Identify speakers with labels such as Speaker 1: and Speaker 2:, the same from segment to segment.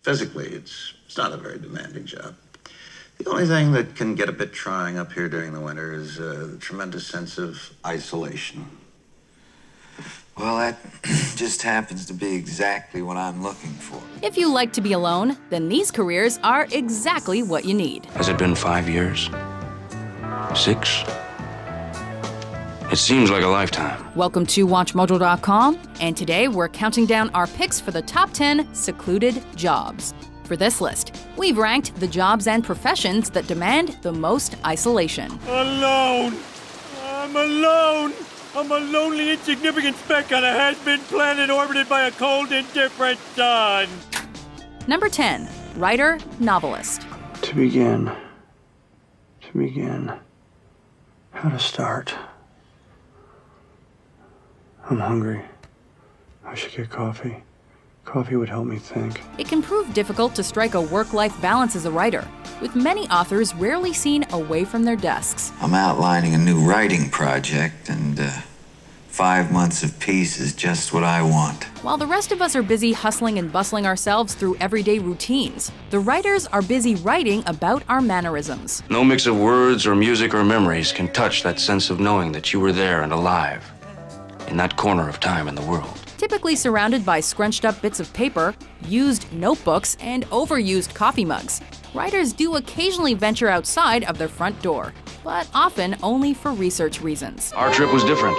Speaker 1: Physically, it's not a very demanding job. The only thing that can get a bit trying up here during the winter is the tremendous sense of isolation.
Speaker 2: Well, that just happens to be exactly what I'm looking for.
Speaker 3: If you like to be alone, then these careers are exactly what you need.
Speaker 4: Has it been 5 years? 6? It seems like a lifetime.
Speaker 3: Welcome to WatchMojo.com, and today we're counting down our picks for the top 10 secluded jobs. For this list, we've ranked the jobs and professions that demand the most isolation.
Speaker 5: Alone! I'm alone! I'm a lonely, insignificant speck on a has-been planet orbited by a cold, indifferent sun.
Speaker 3: Number 10, writer, novelist.
Speaker 6: To begin, how to start. I'm hungry. I should get coffee. Coffee would help me think.
Speaker 3: It can prove difficult to strike a work-life balance as a writer, with many authors rarely seen away from their desks.
Speaker 2: I'm outlining a new writing project, and 5 months of peace is just what I want.
Speaker 3: While the rest of us are busy hustling and bustling ourselves through everyday routines, the writers are busy writing about our mannerisms.
Speaker 4: No mix of words or music or memories can touch that sense of knowing that you were there and alive, in that corner of time in the world.
Speaker 3: Typically surrounded by scrunched up bits of paper, used notebooks, and overused coffee mugs, writers do occasionally venture outside of their front door, but often only for research reasons.
Speaker 4: Our trip was different.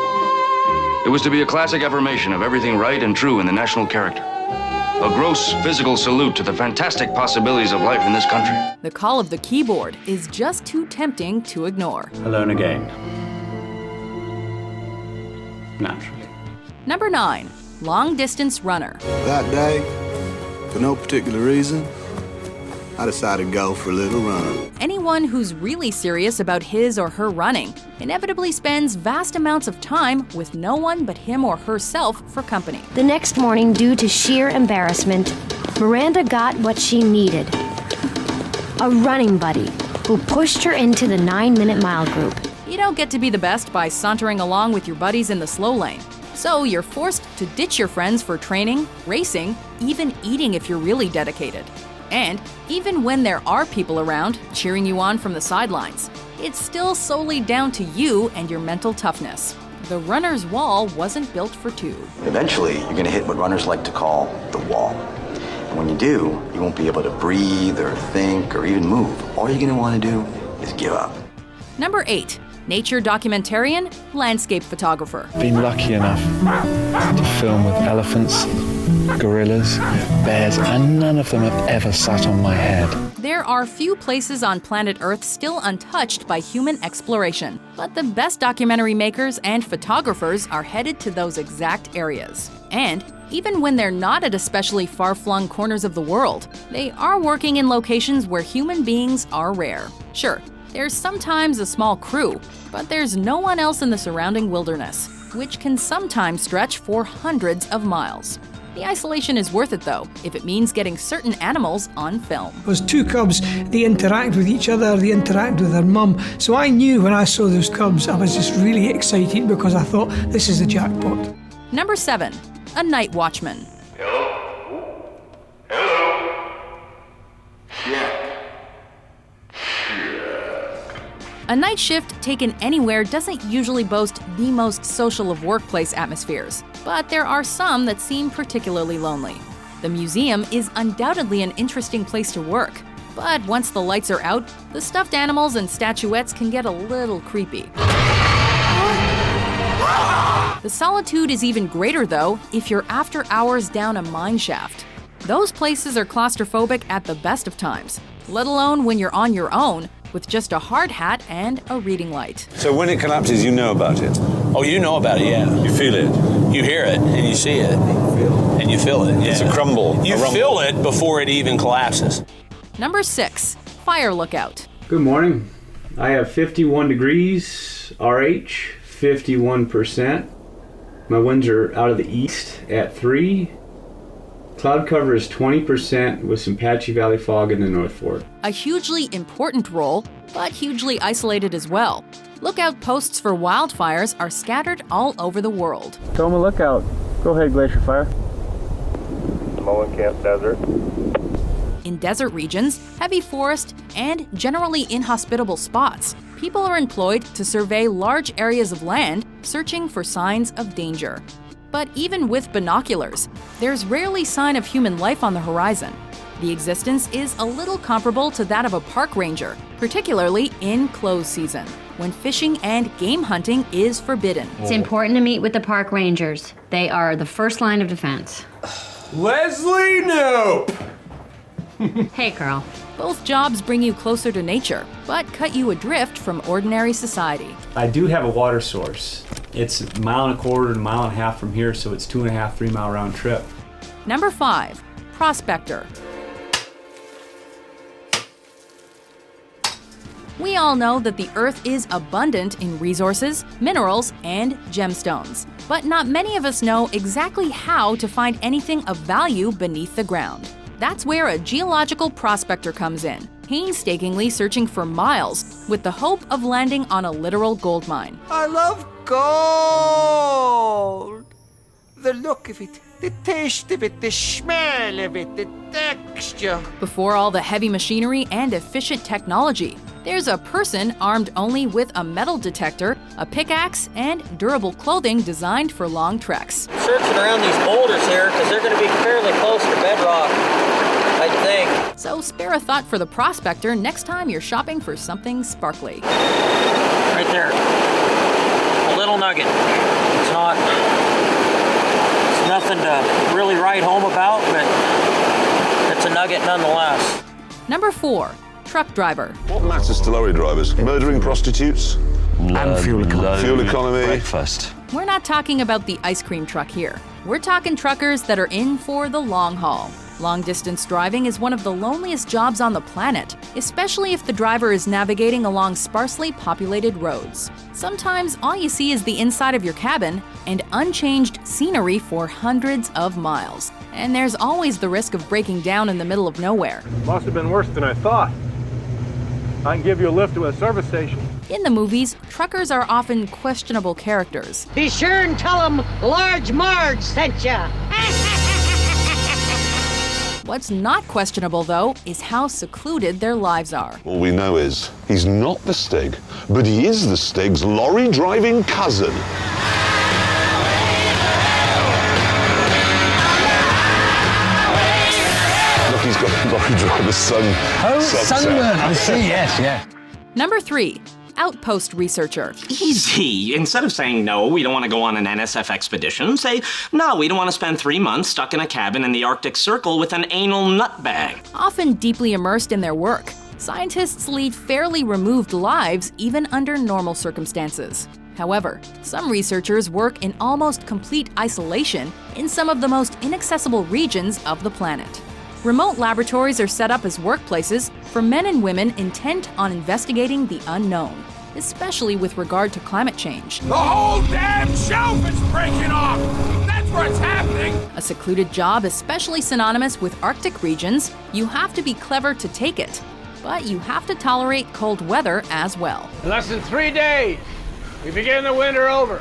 Speaker 4: It was to be a classic affirmation of everything right and true in the national character. A gross physical salute to the fantastic possibilities of life in this country.
Speaker 3: The call of the keyboard is just too tempting to ignore.
Speaker 6: Alone again. Naturally.
Speaker 3: Number 9, long-distance runner.
Speaker 7: That day, for no particular reason, I decided to go for a little run.
Speaker 3: Anyone who's really serious about his or her running inevitably spends vast amounts of time with no one but him or herself for company.
Speaker 8: The next morning, due to sheer embarrassment, Miranda got what she needed. A running buddy who pushed her into the 9-minute mile group.
Speaker 3: You don't get to be the best by sauntering along with your buddies in the slow lane. So you're forced to ditch your friends for training, racing, even eating if you're really dedicated. And even when there are people around cheering you on from the sidelines, it's still solely down to you and your mental toughness. The runner's wall wasn't built for two.
Speaker 9: Eventually, you're going to hit what runners like to call the wall. And when you do, you won't be able to breathe or think or even move. All you're going to want to do is give up.
Speaker 3: Number 8, nature documentarian, landscape photographer.
Speaker 6: Been lucky enough to film with elephants, gorillas, bears, and none of them have ever sat on my head.
Speaker 3: There are few places on planet Earth still untouched by human exploration, but the best documentary makers and photographers are headed to those exact areas. And even when they're not at especially far-flung corners of the world, they are working in locations where human beings are rare. Sure, there's sometimes a small crew, but there's no one else in the surrounding wilderness, which can sometimes stretch for hundreds of miles. The isolation is worth it, though, if it means getting certain animals on film.
Speaker 10: Those two cubs, they interact with each other, they interact with their mum. So I knew when I saw those cubs, I was just really excited because I thought, this is the jackpot.
Speaker 3: Number 7, a night watchman.
Speaker 11: Hello? Hello? Check.
Speaker 3: A night shift taken anywhere doesn't usually boast the most social of workplace atmospheres, but there are some that seem particularly lonely. The museum is undoubtedly an interesting place to work, but once the lights are out, the stuffed animals and statuettes can get a little creepy. The solitude is even greater, though, if you're after hours down a mine shaft. Those places are claustrophobic at the best of times, let alone when you're on your own, with just a hard hat and a reading light.
Speaker 12: So when it collapses, you know about it?
Speaker 13: Oh, you know about it, yeah.
Speaker 12: You feel it?
Speaker 13: You hear it, and you see it, and you feel it, yeah.
Speaker 12: It's a crumble.
Speaker 13: You feel it before it even collapses.
Speaker 3: Number 6, fire lookout.
Speaker 6: Good morning. I have 51 degrees, RH, 51%. My winds are out of the east at 3. Cloud cover is 20% with some patchy valley fog in the North Fork.
Speaker 3: A hugely important role, but hugely isolated as well. Lookout posts for wildfires are scattered all over the world.
Speaker 6: Toma lookout. Go ahead, Glacier Fire.
Speaker 11: Moen Camp Desert.
Speaker 3: In desert regions, heavy forest, and generally inhospitable spots, people are employed to survey large areas of land, searching for signs of danger. But even with binoculars, there's rarely sign of human life on the horizon. The existence is a little comparable to that of a park ranger, particularly in close season, when fishing and game hunting is forbidden.
Speaker 14: It's important to meet with the park rangers. They are the first line of defense.
Speaker 15: Leslie, nope!
Speaker 14: Hey, Carl.
Speaker 3: Both jobs bring you closer to nature, but cut you adrift from ordinary society.
Speaker 6: I do have a water source. It's 1.25 miles to 1.5 miles from here, so it's 2.5, 3 mile round trip.
Speaker 3: Number 5, Prospector. We all know that the Earth is abundant in resources, minerals, and gemstones. But not many of us know exactly how to find anything of value beneath the ground. That's where a geological prospector comes in, painstakingly searching for miles with the hope of landing on a literal gold mine.
Speaker 15: I love gold! The look of it, the taste of it, the smell of it, the texture.
Speaker 3: Before all the heavy machinery and efficient technology, there's a person armed only with a metal detector, a pickaxe, and durable clothing designed for long treks.
Speaker 16: Searching around these boulders here because they're going to be fairly close to bedrock, I think.
Speaker 3: So spare a thought for the prospector next time you're shopping for something sparkly.
Speaker 16: Right there. A little nugget. It's nothing to really write home about, but it's a nugget nonetheless.
Speaker 3: Number 4, truck driver.
Speaker 17: What matters to lorry drivers? Murdering prostitutes?
Speaker 18: And fuel economy.
Speaker 17: Fuel economy.
Speaker 18: Breakfast.
Speaker 3: We're not talking about the ice cream truck here. We're talking truckers that are in for the long haul. Long-distance driving is one of the loneliest jobs on the planet, especially if the driver is navigating along sparsely populated roads. Sometimes all you see is the inside of your cabin and unchanged scenery for hundreds of miles. And there's always the risk of breaking down in the middle of nowhere.
Speaker 19: Must have been worse than I thought. I can give you a lift to a service station.
Speaker 3: In the movies, truckers are often questionable characters.
Speaker 20: Be sure and tell them Large Marge sent ya.
Speaker 3: What's not questionable, though, is how secluded their lives are.
Speaker 17: All we know is he's not the Stig, but he is the Stig's lorry-driving cousin. Look, he's got a lorry driver's son.
Speaker 18: Oh, sunburn, I see, yes, yeah.
Speaker 3: Number 3, Outpost Researcher.
Speaker 21: Easy. Instead of saying, no, we don't want to go on an NSF expedition, say, no, we don't want to spend 3 months stuck in a cabin in the Arctic Circle with an anal nutbag.
Speaker 3: Often deeply immersed in their work, scientists lead fairly removed lives even under normal circumstances. However, some researchers work in almost complete isolation in some of the most inaccessible regions of the planet. Remote laboratories are set up as workplaces for men and women intent on investigating the unknown, especially with regard to climate change.
Speaker 11: The whole damn shelf is breaking off! That's what's happening!
Speaker 3: A secluded job especially synonymous with Arctic regions, you have to be clever to take it, but you have to tolerate cold weather as well.
Speaker 22: In less than 3 days, we begin the winter over.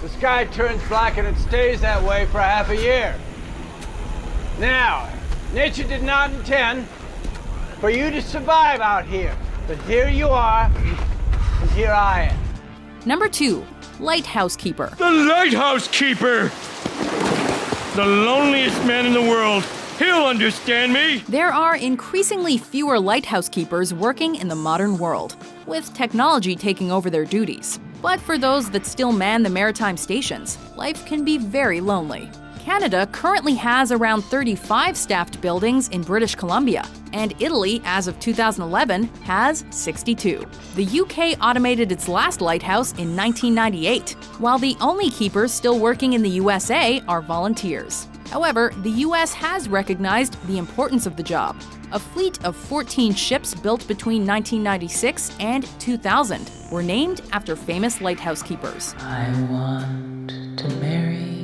Speaker 22: The sky turns black and it stays that way for half a year. Now, nature did not intend for you to survive out here, but here you are, and here I am.
Speaker 3: Number 2, Lighthouse Keeper.
Speaker 5: The Lighthouse Keeper! The loneliest man in the world. He'll understand me!
Speaker 3: There are increasingly fewer lighthouse keepers working in the modern world, with technology taking over their duties. But for those that still man the maritime stations, life can be very lonely. Canada currently has around 35 staffed buildings in British Columbia, and Italy, as of 2011, has 62. The UK automated its last lighthouse in 1998, while the only keepers still working in the USA are volunteers. However, the US has recognized the importance of the job. A fleet of 14 ships built between 1996 and 2000 were named after famous lighthouse keepers.
Speaker 23: I want to marry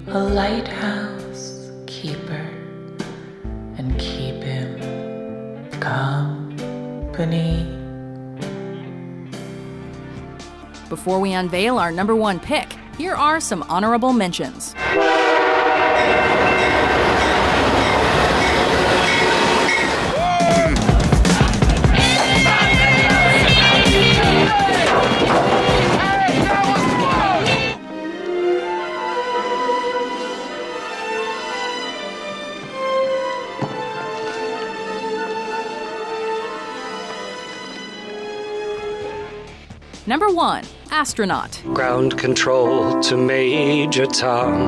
Speaker 23: a lighthouse keeper and keep him company.
Speaker 3: Before we unveil our number 1 pick, here are some honorable mentions. Number 1. Astronaut.
Speaker 1: Ground control to Major Tom.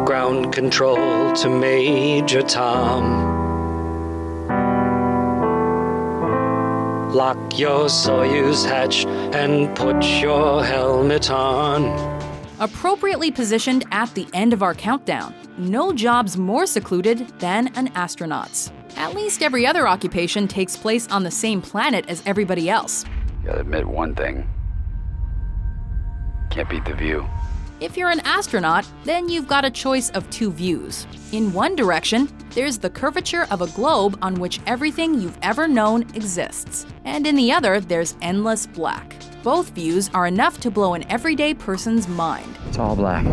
Speaker 1: Ground control to Major Tom. Lock your Soyuz hatch and put your helmet on.
Speaker 3: Appropriately positioned at the end of our countdown, no job's more secluded than an astronaut's. At least every other occupation takes place on the same planet as everybody else.
Speaker 2: Gotta admit one thing. Can't beat the view.
Speaker 3: If you're an astronaut, then you've got a choice of 2 views. In one direction, there's the curvature of a globe on which everything you've ever known exists. And in the other, there's endless black. Both views are enough to blow an everyday person's mind.
Speaker 2: It's all black.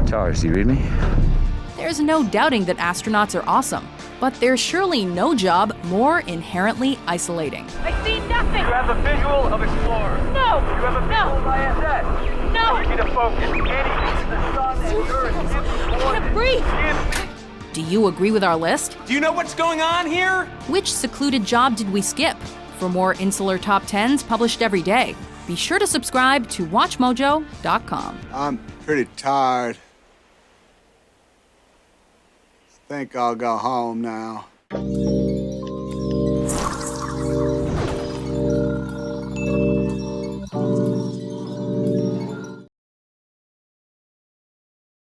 Speaker 2: Tars, do you read me?
Speaker 3: There's no doubting that astronauts are awesome, but there's surely no job more inherently isolating.
Speaker 20: I see nothing.
Speaker 19: You have a visual of Explorer.
Speaker 20: No.
Speaker 19: You have a visual of ISS.
Speaker 20: No.
Speaker 19: You need to focus. Anything the sun and the earth gives you
Speaker 20: I can't breathe.
Speaker 3: Do you agree with our list?
Speaker 11: Do you know what's going on here?
Speaker 3: Which secluded job did we skip? For more insular top 10s published every day, be sure to subscribe to WatchMojo.com.
Speaker 7: I'm pretty tired. Think I'll go home now.